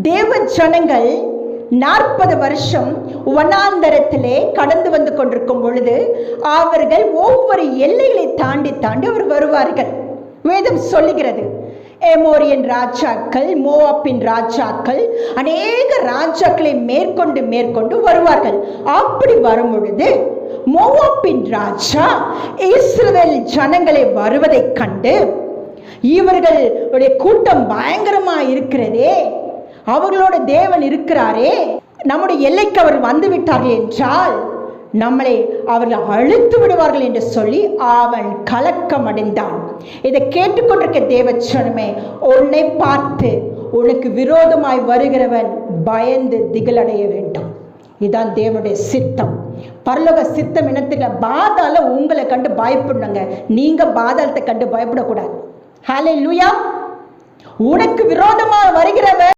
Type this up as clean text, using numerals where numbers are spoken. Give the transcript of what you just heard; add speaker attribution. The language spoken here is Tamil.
Speaker 1: தேவ ஜனங்கள் 40 வருஷம் வனாந்தரத்திலே கடந்து வந்து கொண்டிருக்கும் பொழுது அவர்கள் ஒவ்வொரு எல்லைகளை தாண்டி தாண்டி அவர் வருவார்கள். வேதம் சொல்லுகிறது, எமோரியன் ராஜாக்கள், மோவாப்பின் ராஜாக்கள், அநேக ராஜாக்களை மேற்கொண்டு வருவார்கள். அப்படி வரும் பொழுது மோவாப்பின் ராஜா இஸ்ரவேல் ஜனங்களை வருவதை கண்டு, இவர்களுடைய கூட்டம் பயங்கரமா இருக்கிறதே, அவர்களோட தேவன் இருக்கிறாரே, நம்முடைய எல்லைக்கு அவர் வந்து விட்டார்கள் என்றால் நம்மளை அவர்கள் அழுத்து விடுவார்கள் என்று சொல்லி அவன் கலக்கம் அடைந்தான். இதை கேட்டுக்கொண்டிருக்க தேவச்சனமே, உன்னை பார்த்து உனக்கு விரோதமாய் வருகிறவன் பயந்து திகிலடைய வேண்டும். இதுதான் தேவனுடைய சித்தம். பரலோக சித்தம் என்னத்துக்கு? பாதாளம் உங்களை கண்டு பயப்படணுங்க, நீங்க பாதாளத்தை கண்டு பயப்படக்கூடாது. ஹல்லேலூயா. உனக்கு விரோதமாக வருகிறவன்